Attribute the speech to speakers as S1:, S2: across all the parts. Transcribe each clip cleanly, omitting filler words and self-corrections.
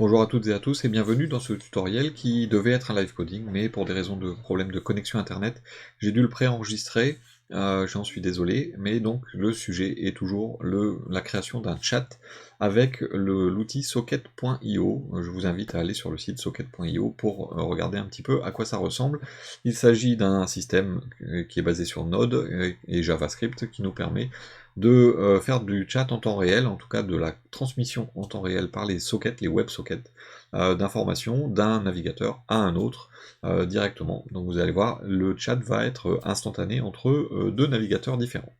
S1: Bonjour à toutes et à tous et bienvenue dans ce tutoriel qui devait être un live coding, mais pour des raisons de problème de connexion internet, j'ai dû le préenregistrer, j'en suis désolé, mais donc le sujet est toujours la création d'un chat avec l'outil socket.io. Je vous invite à aller sur le site socket.io pour regarder un petit peu à quoi ça ressemble. Il s'agit d'un système qui est basé sur Node et JavaScript qui nous permet de faire du chat en temps réel, en tout cas de la transmission en temps réel par les sockets, les WebSockets, d'informations d'un navigateur à un autre directement. Donc vous allez voir, le chat va être instantané entre deux navigateurs différents.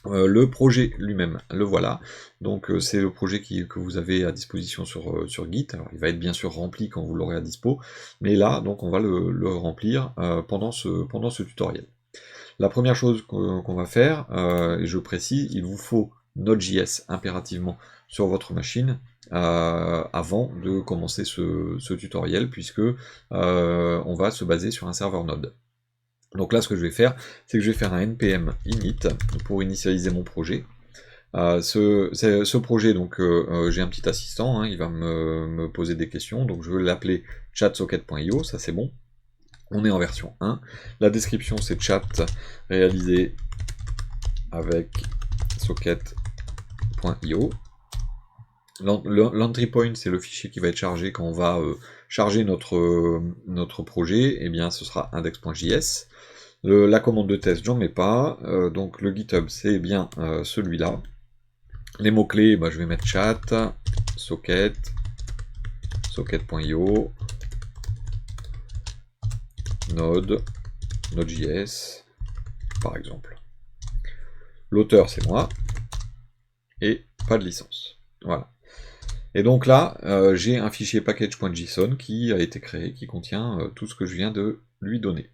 S1: Le projet lui-même, le voilà. Donc c'est le projet que vous avez à disposition sur Git. Alors il va être bien sûr rempli quand vous l'aurez à dispo, mais là donc on va le remplir pendant ce tutoriel. La première chose qu'on va faire, et je précise, il vous faut Node.js impérativement sur votre machine avant de commencer ce tutoriel, puisque on va se baser sur un serveur Node. Donc là, ce que je vais faire, c'est que je vais faire un npm init pour initialiser mon projet. Ce projet, donc j'ai un petit assistant, hein, il va me poser des questions, donc je vais l'appeler chatsocket.io, ça c'est bon. On est en version 1. La description c'est chat réalisé avec socket.io. L'entry point c'est le fichier qui va être chargé quand on va charger notre projet, et bien ce sera index.js. La commande de test j'en mets pas, donc le GitHub c'est bien celui-là. Les mots-clés, je vais mettre chat, socket, socket.io, Node, Node.js, par exemple. L'auteur, c'est moi, et pas de licence. Voilà. Et donc là, j'ai un fichier package.json qui a été créé, qui contient tout ce que je viens de lui donner.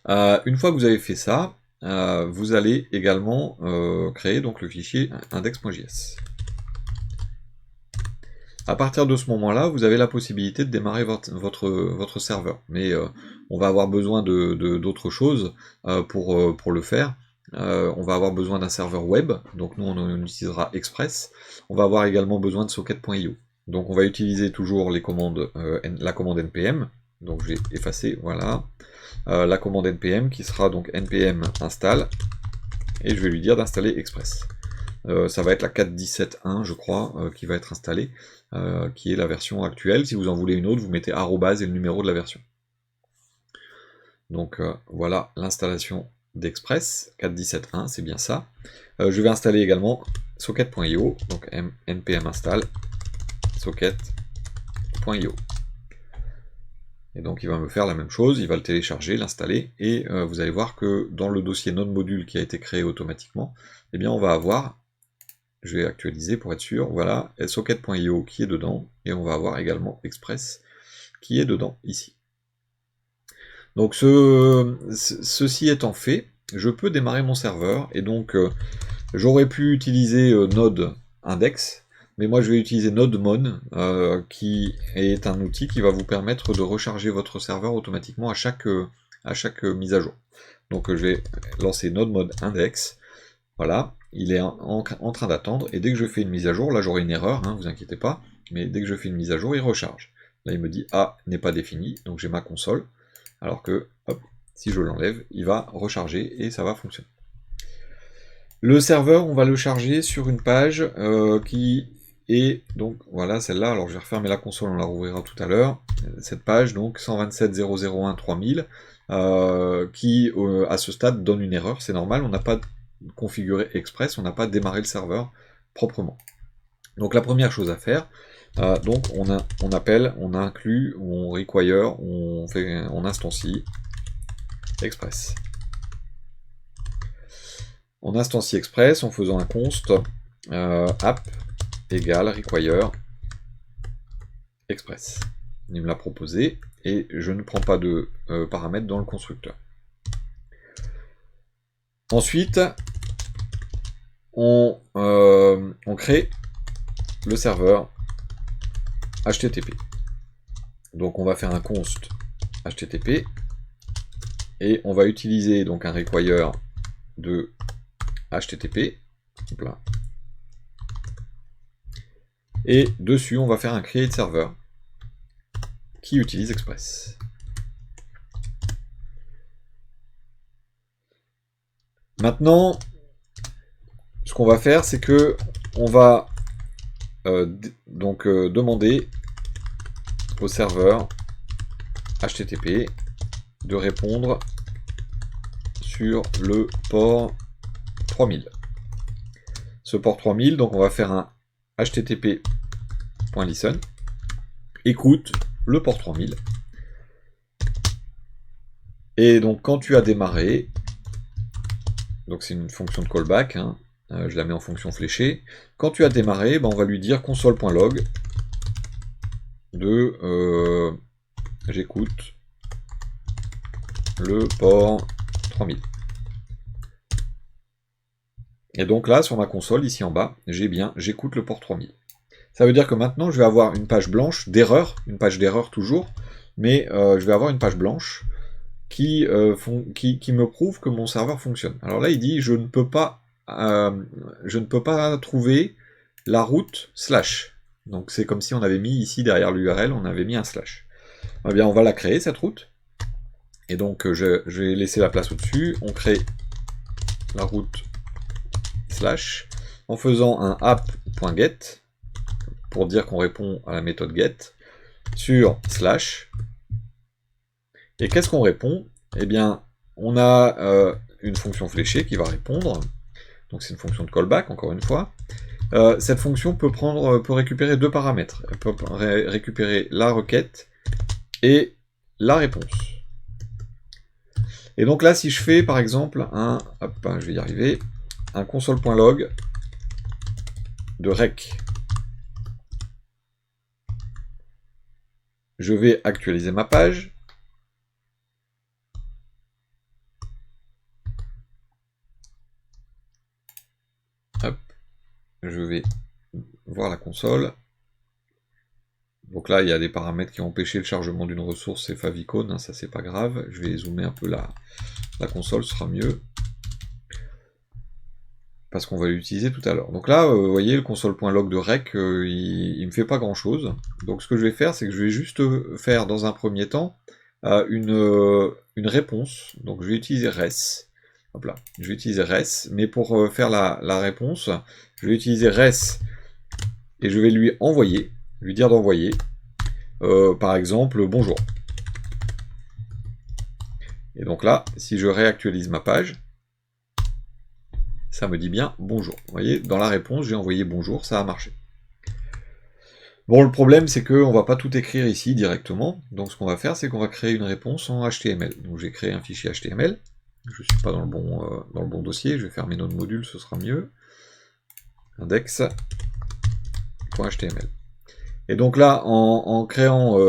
S1: Une fois que vous avez fait ça, vous allez également créer donc le fichier index.js. À partir de ce moment-là, vous avez la possibilité de démarrer votre serveur. Mais on va avoir besoin d'autres choses pour le faire. On va avoir besoin d'un serveur web, donc nous on utilisera Express. On va avoir également besoin de socket.io. Donc on va utiliser toujours la commande npm. Donc je vais effacer, voilà. La commande npm qui sera donc npm install. Et je vais lui dire d'installer Express. Ça va être la 4.17.1 je crois qui va être installée, qui est la version actuelle. Si vous en voulez une autre, vous mettez arrobase et le numéro de la version. Donc voilà l'installation d'Express 4.17.1, c'est bien ça. Je vais installer également socket.io, donc npm install socket.io. Et donc il va me faire la même chose, il va le télécharger, l'installer, et vous allez voir que dans le dossier node module qui a été créé automatiquement, eh bien on va avoir, je vais actualiser pour être sûr, voilà, socket.io qui est dedans, et on va avoir également Express qui est dedans, ici. Donc ceci étant fait, je peux démarrer mon serveur, et donc j'aurais pu utiliser Node Index, mais moi je vais utiliser NodeMon, qui est un outil qui va vous permettre de recharger votre serveur automatiquement à chaque mise à jour. Donc je vais lancer NodeMon Index, voilà, il est en train d'attendre, et dès que je fais une mise à jour, là j'aurai une erreur, hein, vous inquiétez pas, mais dès que je fais une mise à jour, il recharge. Là il me dit A n'est pas défini, donc j'ai ma console, alors que, hop, si je l'enlève, il va recharger et ça va fonctionner. Le serveur, on va le charger sur une page qui est, donc voilà celle-là, alors je vais refermer la console, on la rouvrira tout à l'heure, cette page donc 127.001.3000, qui à ce stade donne une erreur, c'est normal, on n'a pas configuré Express, on n'a pas démarré le serveur proprement. Donc la première chose à faire, donc on appelle, on inclut, on require, on instancie Express. On instancie Express en faisant un const app égale require Express. Il me l'a proposé et je ne prends pas de paramètres dans le constructeur. Ensuite, on crée le serveur HTTP. Donc on va faire un const HTTP et on va utiliser donc un require de HTTP. Et dessus, on va faire un create server qui utilise Express. Maintenant, ce qu'on va faire, c'est que on va demander au serveur HTTP de répondre sur le port 3000. Ce port 3000, donc on va faire un http.listen, écoute le port 3000. Et donc quand tu as démarré, donc c'est une fonction de callback, hein, je la mets en fonction fléchée. Quand tu as démarré, on va lui dire console.log de j'écoute le port 3000. Et donc là, sur ma console, ici en bas, j'ai bien j'écoute le port 3000. Ça veut dire que maintenant, je vais avoir une page blanche d'erreur, une page d'erreur toujours, mais je vais avoir une page blanche qui me prouve que mon serveur fonctionne. Alors là, il dit je ne peux pas trouver la route slash. Donc c'est comme si on avait mis ici derrière l'URL, on avait mis un slash. Eh bien, on va la créer cette route. Et donc je vais laisser la place au-dessus. On crée la route slash en faisant un app.get pour dire qu'on répond à la méthode get sur slash. Et qu'est-ce qu'on répond? Eh bien, on a une fonction fléchée qui va répondre. Donc c'est une fonction de callback, encore une fois. Cette fonction peut récupérer deux paramètres. Elle peut récupérer la requête et la réponse. Et donc là, si je fais par exemple je vais y arriver, un console.log de rec, je vais actualiser ma page. Hop, je vais voir la console. Donc là, il y a des paramètres qui ont empêché le chargement d'une ressource, c'est favicon, hein, ça c'est pas grave. Je vais zoomer un peu la console, ce sera mieux. Parce qu'on va l'utiliser tout à l'heure. Donc là, vous voyez, le console.log de rec, il me fait pas grand chose. Donc ce que je vais faire, c'est que je vais juste faire dans un premier temps une réponse. Donc je vais utiliser res. Hop là, je vais utiliser res, mais pour faire la réponse, je vais utiliser res et je vais lui dire d'envoyer, par exemple, bonjour. Et donc là, si je réactualise ma page, ça me dit bien bonjour. Vous voyez, dans la réponse, j'ai envoyé bonjour, ça a marché. Bon, le problème, c'est qu'on ne va pas tout écrire ici directement. Donc ce qu'on va faire, c'est qu'on va créer une réponse en HTML. Donc j'ai créé un fichier HTML. Je ne suis pas dans le bon dossier. Je vais faire mes nodes modules, ce sera mieux. Index.html. Et donc là, en créant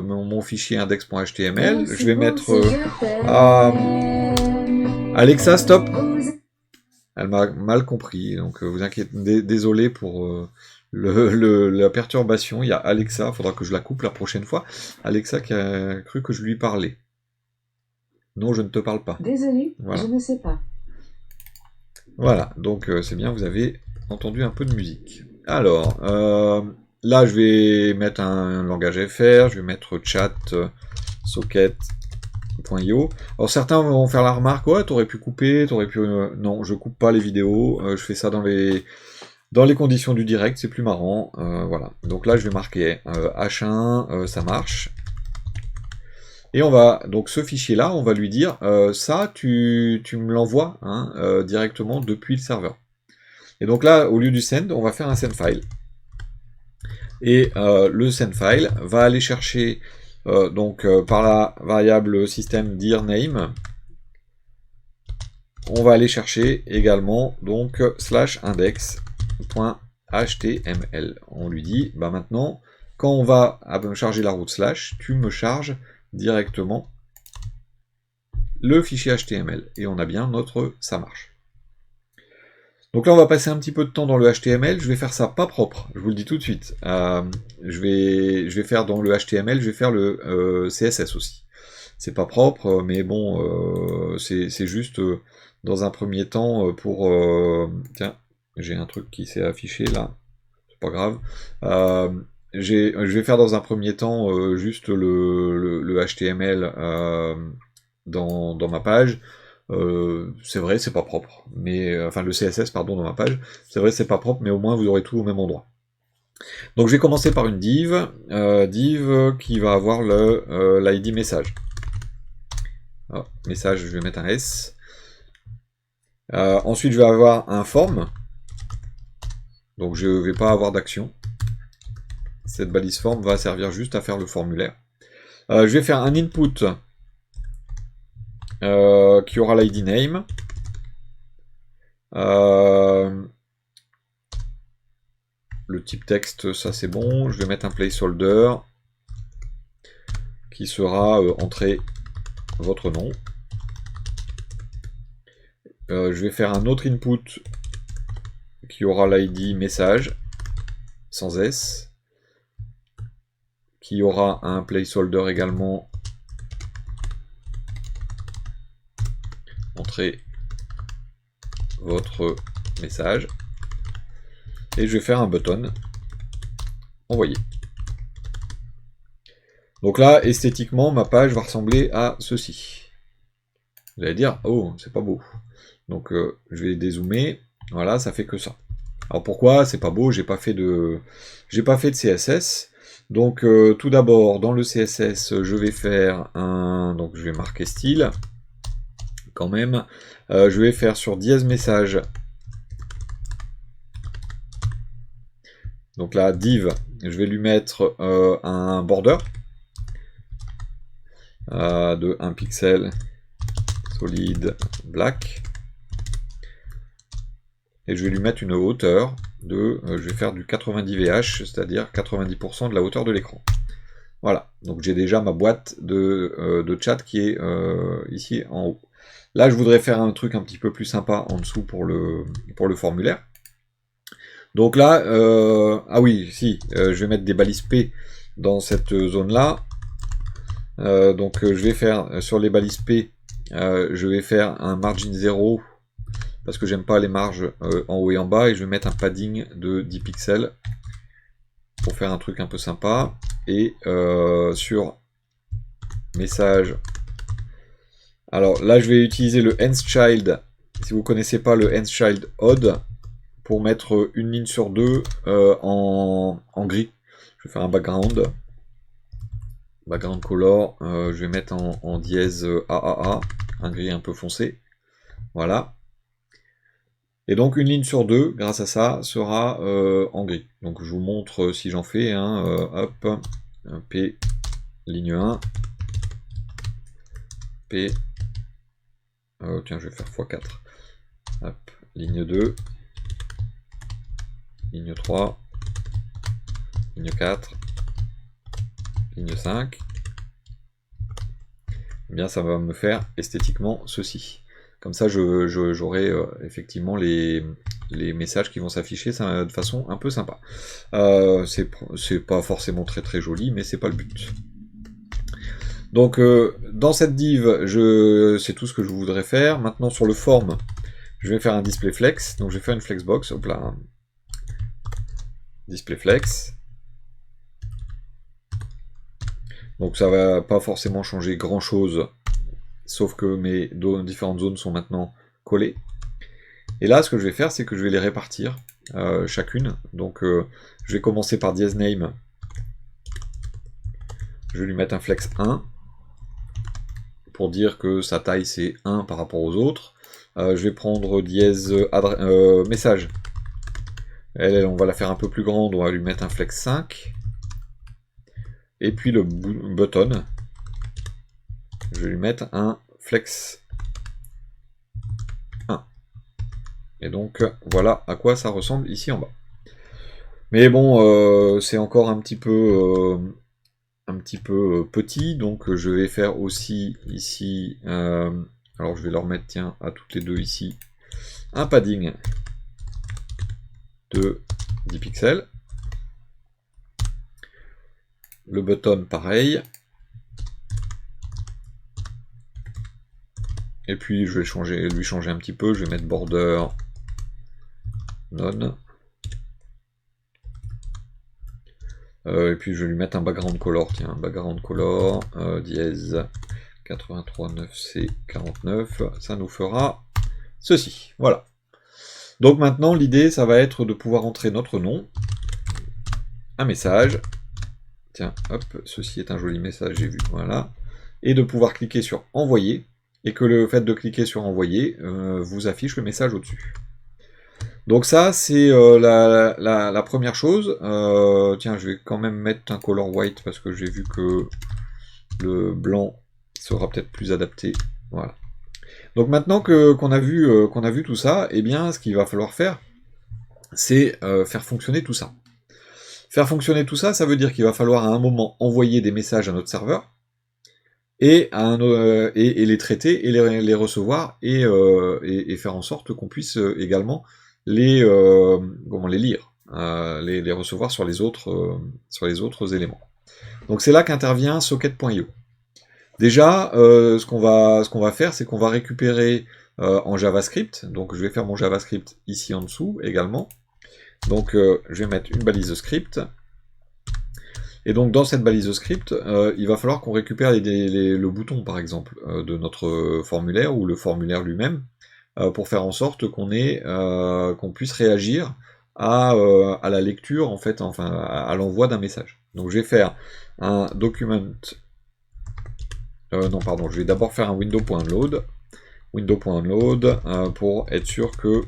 S1: mon fichier index.html, je vais mettre... Alexa, stop! Elle m'a mal compris, donc vous inquiétez, désolé pour la perturbation. Il y a Alexa, il faudra que je la coupe la prochaine fois. Alexa qui a cru que je lui parlais. Non, je ne te parle pas.
S2: Désolé, voilà. Je ne sais pas.
S1: Voilà, donc c'est bien, vous avez entendu un peu de musique. Alors, là je vais mettre un langage FR, je vais mettre chat, socket.io. Alors certains vont faire la remarque, ouais, t'aurais pu couper, t'aurais pu... non, je coupe pas les vidéos, je fais ça dans les conditions du direct, c'est plus marrant. Voilà, donc là je vais marquer H1, ça marche. Et on va, donc ce fichier-là, on va lui dire, ça, tu me l'envoies directement depuis le serveur. Et donc là, au lieu du send, on va faire un send file. Et le send file va aller chercher, par la variable système dir name, on va aller chercher également donc /index.html. On lui dit, maintenant, quand on va charger la route slash, tu me charges directement le fichier HTML. Et on a bien notre ça marche. Donc là, on va passer un petit peu de temps dans le HTML. Je vais faire ça pas propre, je vous le dis tout de suite. Je vais faire dans le HTML, je vais faire le CSS aussi. C'est pas propre, mais bon, c'est juste dans un premier temps pour... tiens, j'ai un truc qui s'est affiché là. pas grave. Je vais faire dans un premier temps juste le HTML dans ma page. C'est vrai, c'est pas propre, mais enfin le CSS pardon dans ma page. C'est vrai, c'est pas propre, mais au moins vous aurez tout au même endroit. Donc je vais commencer par une div qui va avoir l'ID message. Alors, message, je vais mettre un S. Ensuite, je vais avoir un form. Donc je ne vais pas avoir d'action. Cette balise form va servir juste à faire le formulaire. Je vais faire un input qui aura l'ID name. Le type texte, ça c'est bon. Je vais mettre un placeholder qui sera entrée votre nom. Je vais faire un autre input qui aura l'ID message sans S, qui aura un placeholder également entrée votre message, et je vais faire un button envoyer. Donc là, esthétiquement, ma page va ressembler à ceci. Vous allez dire, oh, c'est pas beau. Donc je vais dézoomer, voilà, ça fait que ça. Alors pourquoi c'est pas beau? J'ai pas fait de CSS. Donc tout d'abord, dans le CSS, je vais faire donc je vais marquer style, quand même. Je vais faire sur dièse message. Donc là, div, je vais lui mettre un border de 1 pixel solide black. Et je vais lui mettre une hauteur de, je vais faire du 90 VH, c'est-à-dire 90% de la hauteur de l'écran. Voilà, donc j'ai déjà ma boîte de chat qui est ici en haut. Là, je voudrais faire un truc un petit peu plus sympa en dessous pour le formulaire. Donc là, ah oui, si, je vais mettre des balises P dans cette zone-là. Donc je vais faire, sur les balises P, je vais faire un margin 0, parce que j'aime pas les marges en haut et en bas, et je vais mettre un padding de 10 pixels, pour faire un truc un peu sympa. Et sur message, alors là je vais utiliser le nthchild, si vous connaissez pas le nthchild odd, pour mettre une ligne sur deux en gris. Je vais faire un background color, je vais mettre en dièse AAA, un gris un peu foncé, voilà. Et donc une ligne sur deux, grâce à ça, sera en gris. Donc je vous montre si j'en fais, hein, hop, P, ligne 1, P, tiens je vais faire x4, hop, ligne 2, ligne 3, ligne 4, ligne 5, eh bien ça va me faire esthétiquement ceci. Comme ça j'aurai effectivement les messages qui vont s'afficher de façon un peu sympa. C'est pas forcément très très joli, mais c'est pas le but. Donc dans cette div, c'est tout ce que je voudrais faire. Maintenant sur le form, je vais faire un display flex. Donc je vais faire une flexbox, hop là, display flex. Donc ça va pas forcément changer grand chose, sauf que mes différentes zones sont maintenant collées. Et là, ce que je vais faire, c'est que je vais les répartir chacune. Donc je vais commencer par dièse name. Je vais lui mettre un flex 1 pour dire que sa taille c'est 1 par rapport aux autres. Je vais prendre dièse message. Elle, on va la faire un peu plus grande, on va lui mettre un flex 5. Et puis le button, je vais lui mettre un flex 1. Et donc voilà à quoi ça ressemble ici en bas. Mais bon, c'est encore un petit peu petit, donc je vais faire aussi ici, alors je vais leur mettre, tiens, à toutes les deux ici, un padding de 10 pixels. Le button pareil. Et puis je vais lui changer un petit peu, je vais mettre border none. Et puis je vais lui mettre un background color, tiens, background color, dièse 839C49, ça nous fera ceci, voilà. Donc maintenant, l'idée, ça va être de pouvoir entrer notre nom, un message, tiens, hop, ceci est un joli message, j'ai vu, voilà, et de pouvoir cliquer sur envoyer, et que le fait de cliquer sur envoyer vous affiche le message au-dessus. Donc ça, c'est la première chose. Tiens, je vais quand même mettre un color white parce que j'ai vu que le blanc sera peut-être plus adapté. Voilà. Donc maintenant qu'on a vu tout ça, eh bien, ce qu'il va falloir faire, c'est faire fonctionner tout ça. Faire fonctionner tout ça, ça veut dire qu'il va falloir à un moment envoyer des messages à notre serveur, et les traiter, et les recevoir, et faire en sorte qu'on puisse également les lire, les recevoir sur les autres éléments. Donc c'est là qu'intervient socket.io. Déjà, ce qu'on va faire, c'est qu'on va récupérer en JavaScript, donc je vais faire mon JavaScript ici en dessous également. Donc je vais mettre une balise script, et donc dans cette balise script, il va falloir qu'on récupère le bouton par exemple de notre formulaire, ou le formulaire lui-même, pour faire en sorte qu'on puisse réagir à la lecture, en fait, enfin à l'envoi d'un message. Donc je vais faire un document, non pardon, je vais d'abord faire un window.load, pour être sûr que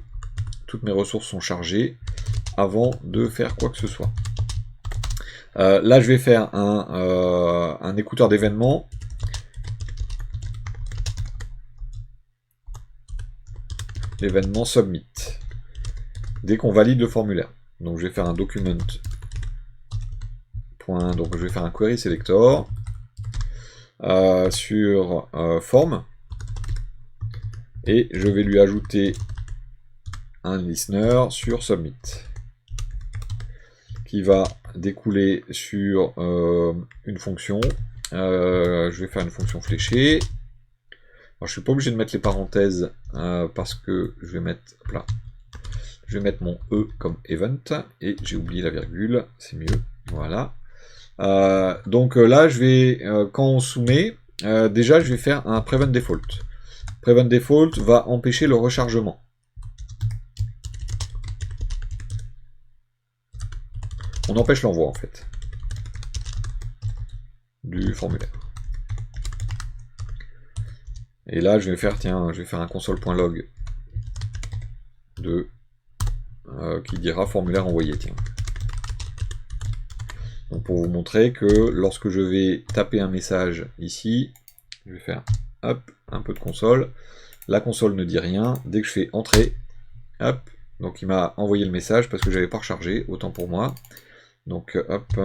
S1: toutes mes ressources sont chargées avant de faire quoi que ce soit. Là je vais faire un écouteur d'événements, l'événement submit, dès qu'on valide le formulaire. Donc je vais faire un document. Donc je vais faire un query selector sur form, et je vais lui ajouter un listener sur submit, qui va découler sur une fonction. Je vais faire une fonction fléchée. Alors, je suis pas obligé de mettre les parenthèses parce que je vais mettre là. Je vais mettre mon E comme event, et j'ai oublié la virgule, c'est mieux. Voilà. Donc là, je vais quand on soumet, déjà je vais faire un prevent default. Prevent default va empêcher le rechargement. On empêche l'envoi en fait du formulaire. Et là, je vais faire un console.log qui dira formulaire envoyé. Tiens. Donc pour vous montrer que lorsque je vais taper un message ici, je vais faire hop, un peu de console. La console ne dit rien. Dès que je fais entrer, hop, donc il m'a envoyé le message parce que j'avais pas rechargé, autant pour moi. Donc hop,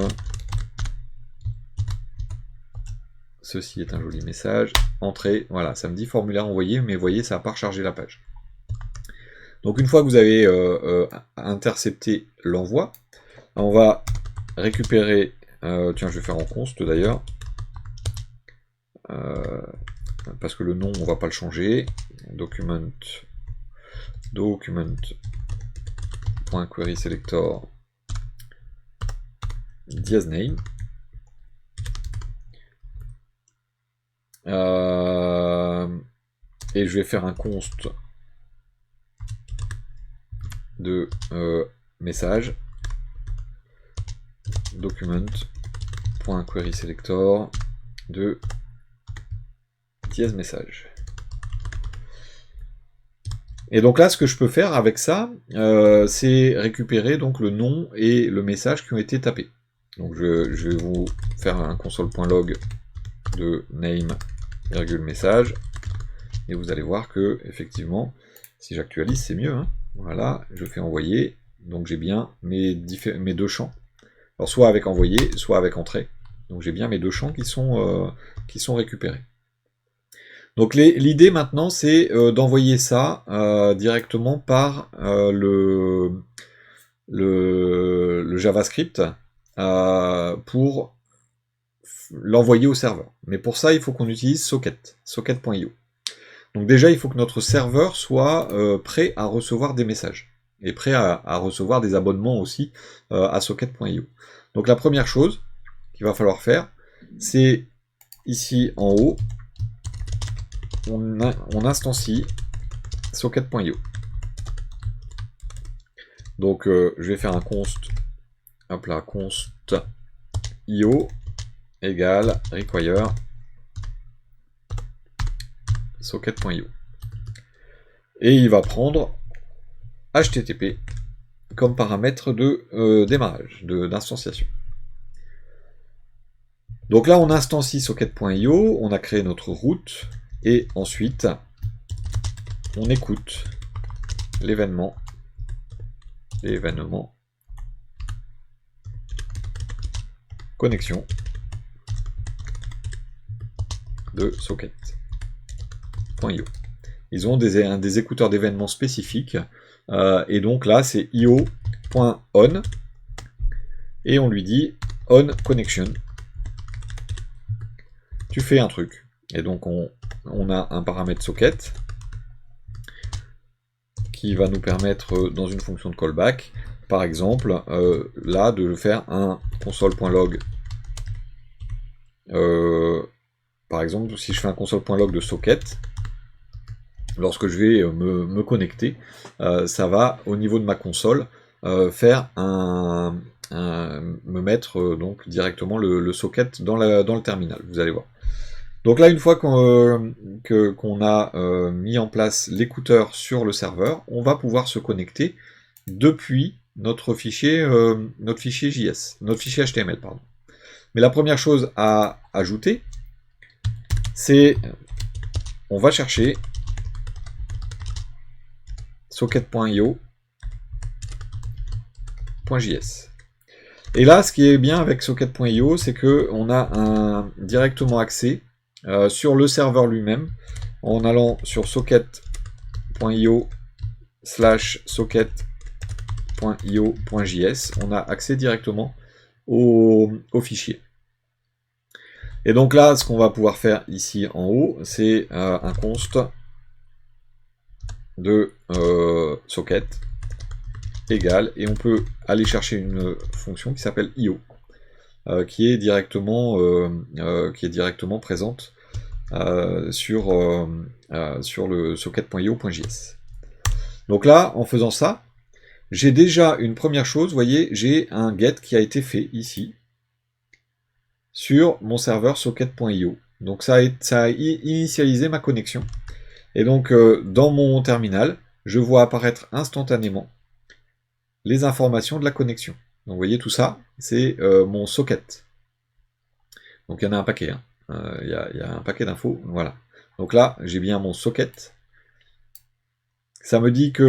S1: ceci est un joli message, entrée, voilà, ça me dit formulaire envoyé, mais vous voyez, ça n'a pas rechargé la page. Donc une fois que vous avez intercepté l'envoi, on va récupérer, tiens, je vais faire en const d'ailleurs, parce que le nom, on va pas le changer, document.query selector dièse name. Et je vais faire un const de message document.query selector de dièse message. Et donc là, ce que je peux faire avec ça, c'est récupérer donc le nom et le message qui ont été tapés. Donc je vais vous faire un console.log de name message, et vous allez voir que effectivement, si j'actualise, c'est mieux. Hein. Voilà, je fais envoyer, donc j'ai bien mes deux champs. Alors soit avec envoyer, soit avec entrée. Donc j'ai bien mes deux champs qui sont récupérés. Donc l'idée maintenant, c'est d'envoyer ça directement par le JavaScript pour l'envoyer au serveur. Mais pour ça, il faut qu'on utilise socket.io. Donc déjà, il faut que notre serveur soit prêt à recevoir des messages. est prêt à recevoir des abonnements aussi à socket.io. Donc la première chose qu'il va falloir faire, c'est ici en haut, on instancie socket.io. Donc je vais faire un const, hop là, const io égale require socket.io. Et il va prendre HTTP comme paramètre de démarrage, d'instanciation. Donc là, on instancie socket.io, on a créé notre route, et ensuite, on écoute l'événement connexion de socket.io. Ils ont des écouteurs d'événements spécifiques, et donc là, c'est io.on, et on lui dit on connection. Tu fais un truc. Et donc on a un paramètre socket qui va nous permettre dans une fonction de callback, par exemple, là de faire un console.log. Par exemple, si je fais un console.log de socket, lorsque je vais me connecter, ça va au niveau de ma console faire me mettre donc directement le socket dans le terminal. Vous allez voir. Donc là, une fois qu'on a mis en place l'écouteur sur le serveur, on va pouvoir se connecter depuis notre fichier JS, notre fichier HTML, pardon. Mais la première chose à ajouter, c'est on va chercher socket.io.js. Et là, ce qui est bien avec socket.io, c'est qu'on a directement accès sur le serveur lui-même, en allant sur socket.io/socket.io.js, on a accès directement au fichier. Et donc là, ce qu'on va pouvoir faire ici en haut, c'est un const de socket égale, et on peut aller chercher une fonction qui s'appelle io, qui est directement présente sur le socket.io.js. Donc là, en faisant ça, j'ai déjà une première chose, vous voyez, j'ai un get qui a été fait ici, sur mon serveur socket.io. Donc ça a initialisé ma connexion. Et donc dans mon terminal, je vois apparaître instantanément les informations de la connexion. Donc vous voyez tout ça, c'est mon socket. Donc il y en a un paquet, hein. Il y a un paquet d'infos, voilà. Donc là, j'ai bien mon socket. Ça me dit que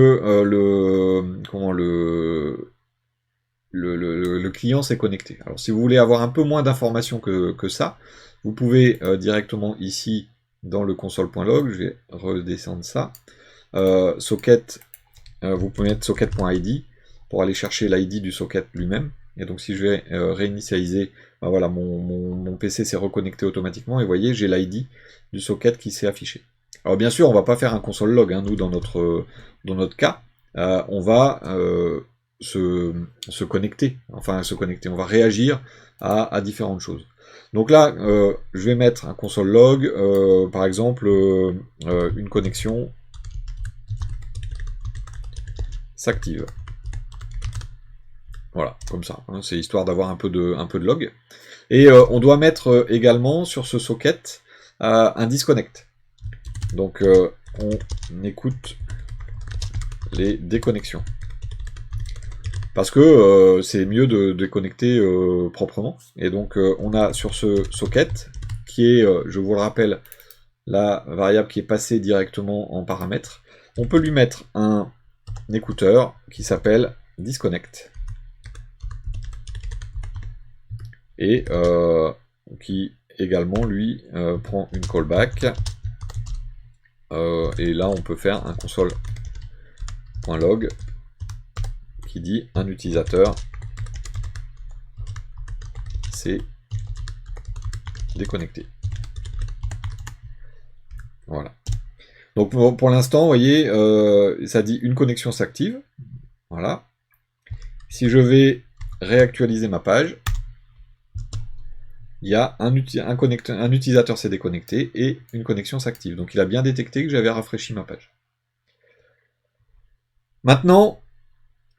S1: le client s'est connecté. Alors si vous voulez avoir un peu moins d'informations que ça, vous pouvez directement ici dans le console.log, je vais redescendre ça, socket, vous pouvez mettre socket.id pour aller chercher l'ID du socket lui-même. Et donc si je vais réinitialiser, ben voilà, mon PC s'est reconnecté automatiquement, et vous voyez, j'ai l'ID du socket qui s'est affiché. Alors bien sûr, on va pas faire un console log, hein, nous dans notre cas, on va se connecter, on va réagir à différentes choses. Donc là, je vais mettre un console log, par exemple, une connexion s'active. Voilà, comme ça, hein, c'est histoire d'avoir un peu de log. Et on doit mettre également sur ce socket un disconnect. Donc on écoute les déconnexions. Parce que c'est mieux de déconnecter proprement. Et donc on a sur ce socket, qui est, je vous le rappelle, la variable qui est passée directement en paramètre, on peut lui mettre un écouteur qui s'appelle disconnect. Et qui également lui prend une callback, et là on peut faire un console.log qui dit un utilisateur s'est déconnecté. Voilà. Donc pour l'instant, vous voyez, ça dit une connexion s'active. Voilà. Si je vais réactualiser ma page, il y a un utilisateur s'est déconnecté et une connexion s'active. Donc il a bien détecté que j'avais rafraîchi ma page. Maintenant,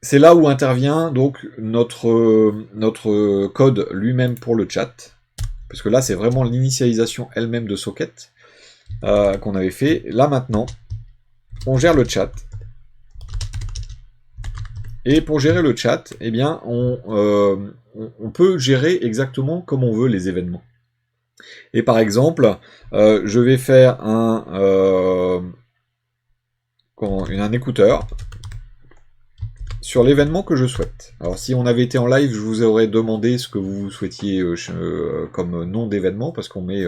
S1: c'est là où intervient donc notre code lui-même pour le chat. Parce que là, c'est vraiment l'initialisation elle-même de socket qu'on avait fait. Là maintenant, on gère le chat. Et pour gérer le chat, eh bien, on peut gérer exactement comme on veut les événements. Et par exemple, je vais faire un écouteur sur l'événement que je souhaite. Alors si on avait été en live, je vous aurais demandé ce que vous souhaitiez comme nom d'événement, parce qu'on met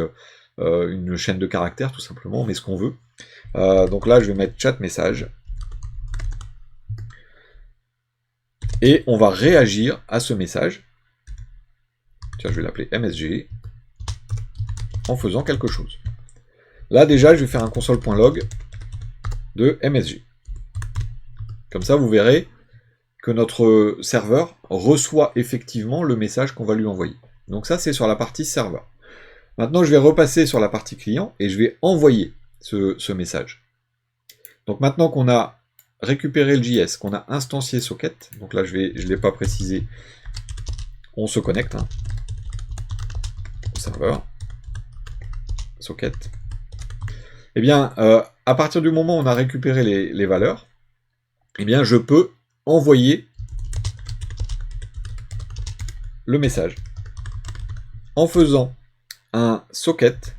S1: une chaîne de caractères, tout simplement, on met ce qu'on veut. Donc là, je vais mettre chat message. Et on va réagir à ce message. Tiens, je vais l'appeler MSG. En faisant quelque chose. Là, déjà, je vais faire un console.log de MSG. Comme ça, vous verrez que notre serveur reçoit effectivement le message qu'on va lui envoyer. Donc ça, c'est sur la partie serveur. Maintenant, je vais repasser sur la partie client et je vais envoyer ce message. Donc maintenant qu'on a récupéré le JS, qu'on a instancié socket, donc là, je ne l'ai pas précisé, on se connecte au serveur, socket. Eh bien, à partir du moment où on a récupéré les valeurs, eh bien, je peux envoyer le message en faisant un socket.emit.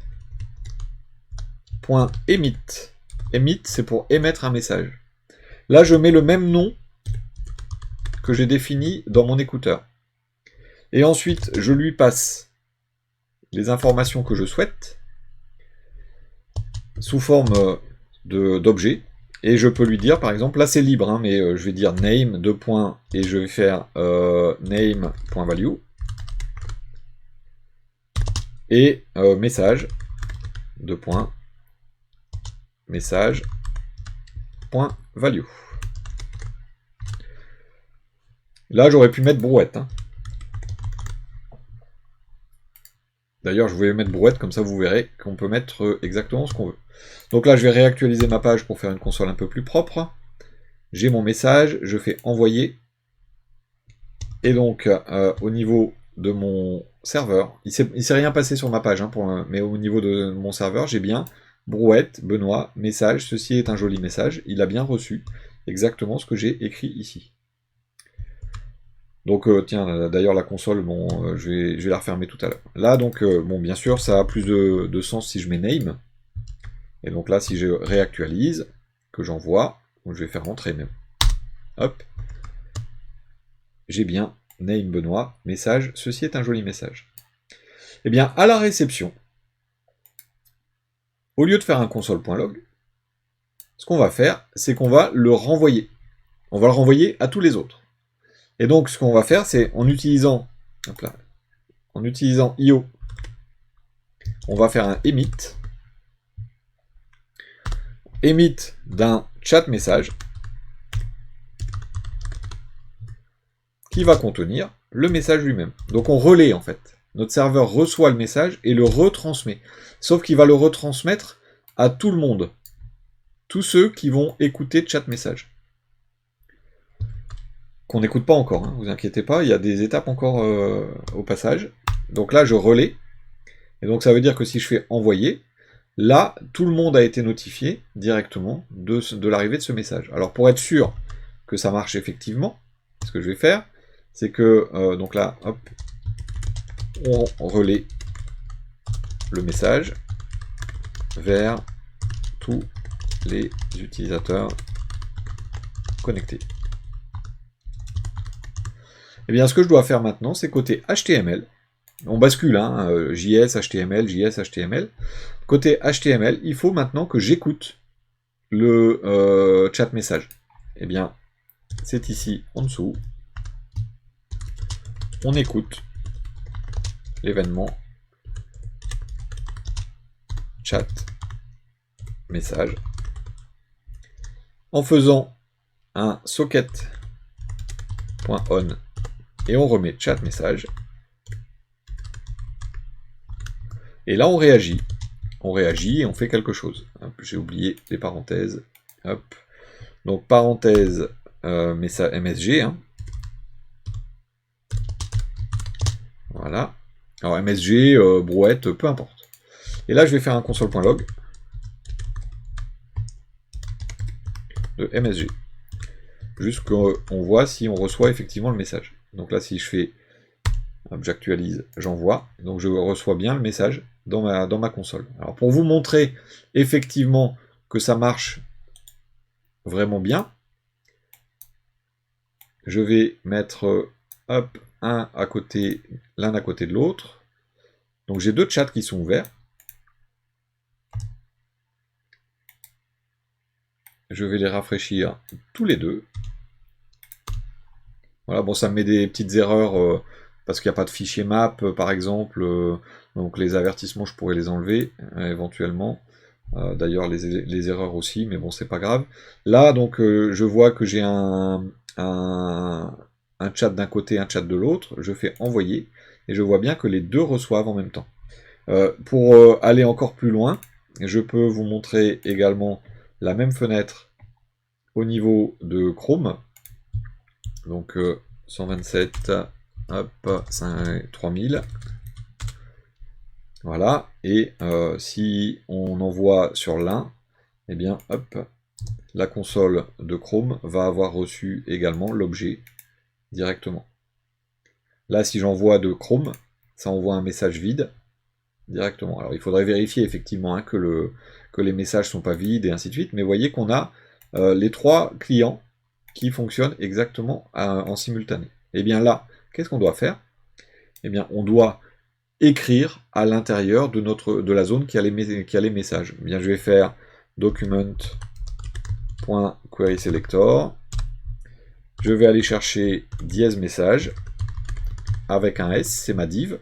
S1: Emit, c'est pour émettre un message. Là, je mets le même nom que j'ai défini dans mon écouteur. Et ensuite, je lui passe les informations que je souhaite sous forme d'objet. Et je peux lui dire, par exemple, là c'est libre, hein, mais je vais dire name, et je vais faire name.value. Et message, message.value. Là j'aurais pu mettre brouette. Hein. D'ailleurs je voulais mettre brouette, comme ça vous verrez qu'on peut mettre exactement ce qu'on veut. Donc là je vais réactualiser ma page pour faire une console un peu plus propre. J'ai mon message, je fais envoyer. Et donc au niveau de mon serveur, il s'est rien passé sur ma page, hein, mais au niveau de mon serveur, j'ai bien brouette, Benoît, message, ceci est un joli message, il a bien reçu exactement ce que j'ai écrit ici. Donc tiens, d'ailleurs la console, bon, je vais la refermer tout à l'heure. Là donc, bon bien sûr, ça a plus de sens si je mets name. Et donc là, si je réactualise, que j'envoie, je vais faire rentrer même. Hop. J'ai bien name Benoît, message, ceci est un joli message. Eh bien, à la réception, au lieu de faire un console.log, ce qu'on va faire, c'est qu'on va le renvoyer. On va le renvoyer à tous les autres. Et donc, ce qu'on va faire, c'est en utilisant IO, on va faire un emit d'un chat message qui va contenir le message lui-même. Donc on relaie en fait. Notre serveur reçoit le message et le retransmet. Sauf qu'il va le retransmettre à tout le monde. Tous ceux qui vont écouter chat message. Qu'on n'écoute pas encore, hein, vous inquiétez pas, il y a des étapes encore au passage. Donc là je relais. Et donc ça veut dire que si je fais envoyer, là tout le monde a été notifié directement de l'arrivée de ce message. Alors pour être sûr que ça marche effectivement, ce que je vais faire, c'est que, donc là, hop, on relaie le message vers tous les utilisateurs connectés. Et bien, ce que je dois faire maintenant, c'est côté HTML, on bascule, hein, JS, HTML, JS, HTML. Côté HTML, il faut maintenant que j'écoute le chat message. Et bien, c'est ici en dessous. On écoute l'événement chat message en faisant un socket .on et on remet chat message. Et là on réagit et on fait quelque chose. J'ai oublié les parenthèses. Hop. Donc parenthèse MSG. Hein. Voilà. Alors MSG, brouette, peu importe. Et là je vais faire un console.log de MSG. Juste qu'on voit si on reçoit effectivement le message. Donc là si je fais, j'actualise, j'envoie, donc je reçois bien le message dans ma console. Alors pour vous montrer effectivement que ça marche vraiment bien, je vais mettre hop, l'un à côté de l'autre. Donc j'ai deux chats qui sont ouverts. Je vais les rafraîchir tous les deux. Voilà, bon, ça me met des petites erreurs parce qu'il n'y a pas de fichier map, par exemple. Donc les avertissements, je pourrais les enlever éventuellement. D'ailleurs, les erreurs aussi, mais bon, c'est pas grave. Là, donc, je vois que j'ai un chat d'un côté, un chat de l'autre. Je fais envoyer et je vois bien que les deux reçoivent en même temps. Pour aller encore plus loin, je peux vous montrer également la même fenêtre au niveau de Chrome. Donc 127, hop, 3000. Voilà, et si on envoie sur l'un, eh bien, hop, la console de Chrome va avoir reçu également l'objet directement. Là, si j'envoie de Chrome, ça envoie un message vide directement. Alors, il faudrait vérifier effectivement hein, que les messages ne sont pas vides et ainsi de suite, mais vous voyez qu'on a les trois clients qui fonctionnent exactement en simultané. Et bien là, qu'est-ce qu'on doit faire? Eh bien, on doit écrire à l'intérieur de la zone qui a les messages. Eh bien, je vais faire document.querySelector. Je vais aller chercher dièse message avec un S, c'est ma div.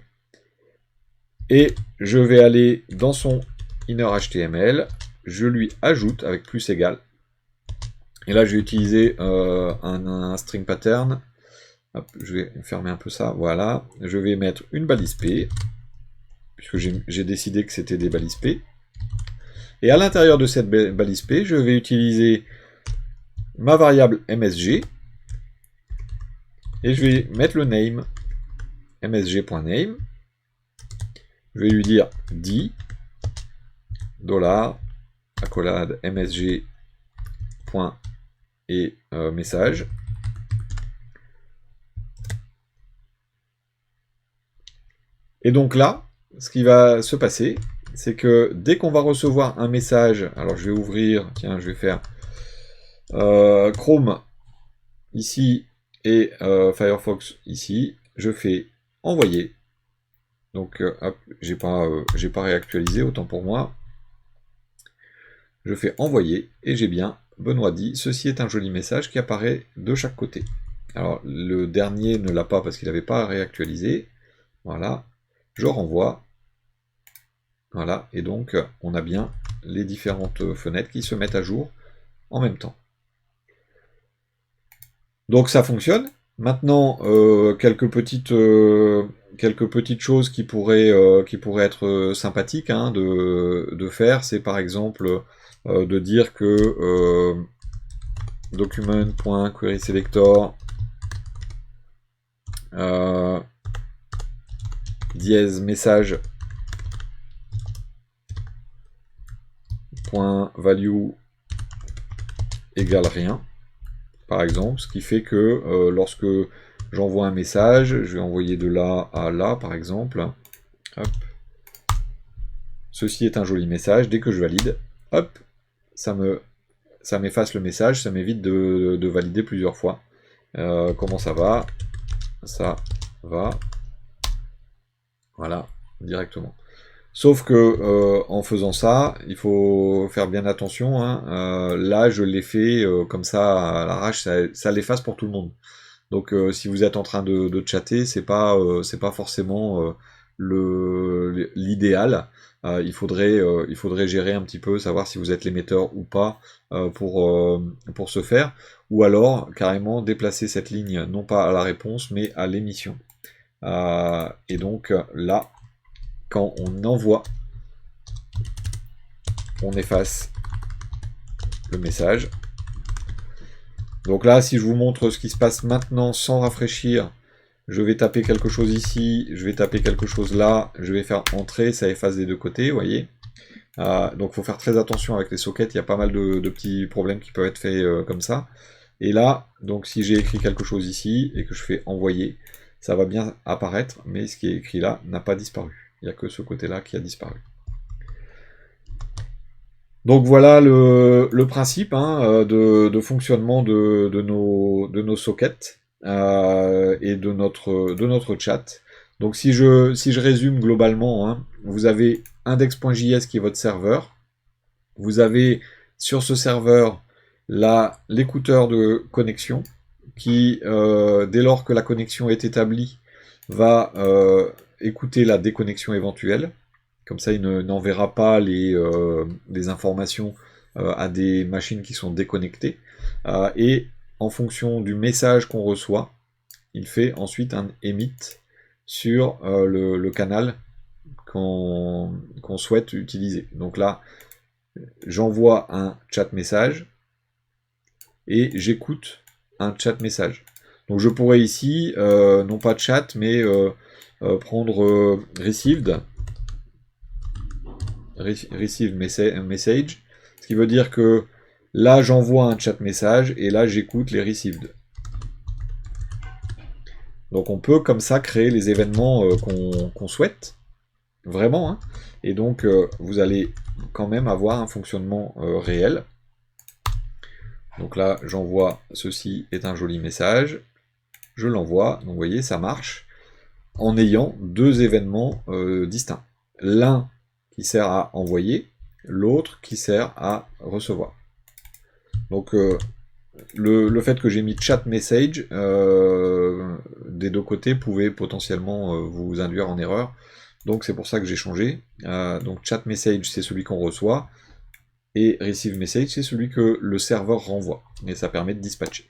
S1: Et je vais aller dans son inner HTML, je lui ajoute avec plus égal. Et là, je vais utiliser un string pattern. Hop, je vais fermer un peu ça, voilà. Je vais mettre une balise P, puisque j'ai décidé que c'était des balises P. Et à l'intérieur de cette balise P, je vais utiliser ma variable MSG, et je vais mettre le name, msg.name. Je vais lui dire $, accolade msg. Et message. Et donc là, ce qui va se passer, c'est que dès qu'on va recevoir un message, alors je vais ouvrir, tiens, je vais faire Chrome ici et Firefox ici, je fais envoyer. Donc hop, j'ai pas réactualisé, autant pour moi. Je fais envoyer et j'ai bien Benoît dit, ceci est un joli message qui apparaît de chaque côté. Alors le dernier ne l'a pas parce qu'il n'avait pas réactualisé. Voilà, je renvoie. Voilà, et donc on a bien les différentes fenêtres qui se mettent à jour en même temps. Donc ça fonctionne. Maintenant, quelques petites choses qui pourraient être sympathiques hein, de faire, c'est par exemple de dire que document.querySelector dièse message .value égale rien, par exemple, ce qui fait que lorsque j'envoie un message, je vais envoyer de là à là, par exemple, hop, ceci est un joli message, dès que je valide, hop, ça m'efface le message, ça m'évite de valider plusieurs fois. Comment ça va? Ça va. Voilà, directement. Sauf que en faisant ça, il faut faire bien attention. Hein. Là, je l'ai fait comme ça à l'arrache, ça l'efface pour tout le monde. Donc, si vous êtes en train de chatter, c'est pas forcément l'idéal. Il faudrait gérer un petit peu, savoir si vous êtes l'émetteur ou pas pour ce faire, ou alors carrément déplacer cette ligne non pas à la réponse mais à l'émission. Et donc là, quand on envoie, on efface le message. Donc là, si je vous montre ce qui se passe maintenant sans rafraîchir, je vais taper quelque chose ici, je vais taper quelque chose là, je vais faire entrer, ça efface des deux côtés, vous voyez. Donc il faut faire très attention avec les sockets, il y a pas mal de petits problèmes qui peuvent être faits comme ça. Et là, donc si j'ai écrit quelque chose ici et que je fais envoyer, ça va bien apparaître, mais ce qui est écrit là n'a pas disparu. Il n'y a que ce côté-là qui a disparu. Donc voilà le principe hein, de fonctionnement de nos sockets et de notre chat. Donc si je résume globalement, hein, vous avez index.js qui est votre serveur. Vous avez sur ce serveur l'écouteur de connexion qui, dès lors que la connexion est établie, va écouter la déconnexion éventuelle. Comme ça, il n'enverra pas les informations à des machines qui sont déconnectées. Et en fonction du message qu'on reçoit, il fait ensuite un emit sur le canal qu'on souhaite utiliser. Donc là, j'envoie un chat message et j'écoute un chat message. Donc je pourrais ici, non pas chat, mais prendre received message, ce qui veut dire que là j'envoie un chat message et là j'écoute les received. Donc on peut comme ça créer les événements qu'on souhaite, vraiment, hein. Et donc vous allez quand même avoir un fonctionnement réel. Donc là j'envoie, ceci est un joli message, je l'envoie, donc vous voyez ça marche, en ayant deux événements distincts. L'un qui sert à envoyer, l'autre qui sert à recevoir. Donc le fait que j'ai mis chat message des deux côtés pouvait potentiellement vous induire en erreur. Donc c'est pour ça que j'ai changé. Donc chat message c'est celui qu'on reçoit et receive message c'est celui que le serveur renvoie. Et ça permet de dispatcher.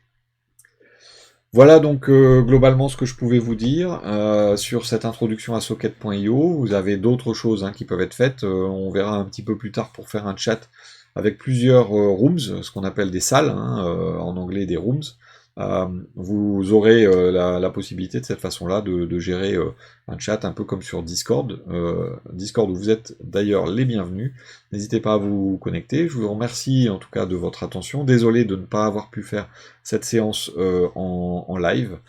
S1: Voilà donc globalement ce que je pouvais vous dire sur cette introduction à socket.io. Vous avez d'autres choses hein, qui peuvent être faites. On verra un petit peu plus tard pour faire un chat avec plusieurs rooms, ce qu'on appelle des salles, hein, en anglais des rooms. Vous aurez la possibilité de cette façon-là de gérer un chat un peu comme sur Discord. Discord où vous êtes d'ailleurs les bienvenus. N'hésitez pas à vous connecter. Je vous remercie en tout cas de votre attention. Désolé de ne pas avoir pu faire cette séance en live.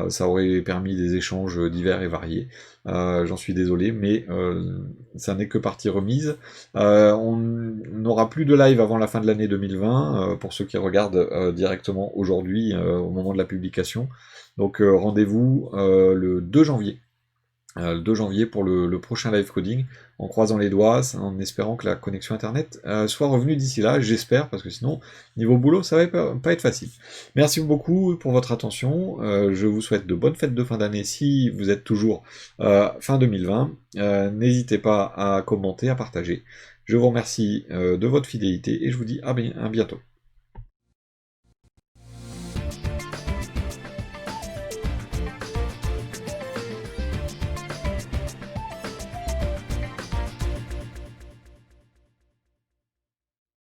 S1: Ça aurait permis des échanges divers et variés. J'en suis désolé, mais ça n'est que partie remise. On n'aura plus de live avant la fin de l'année 2020, pour ceux qui regardent directement aujourd'hui, au moment de la publication. Donc rendez-vous le 2 janvier. Le 2 janvier pour le prochain live coding, en croisant les doigts, en espérant que la connexion internet soit revenue d'ici là, j'espère, parce que sinon, niveau boulot, ça va pas être facile. Merci beaucoup pour votre attention, je vous souhaite de bonnes fêtes de fin d'année si vous êtes toujours fin 2020, n'hésitez pas à commenter, à partager. Je vous remercie de votre fidélité et je vous dis à bientôt.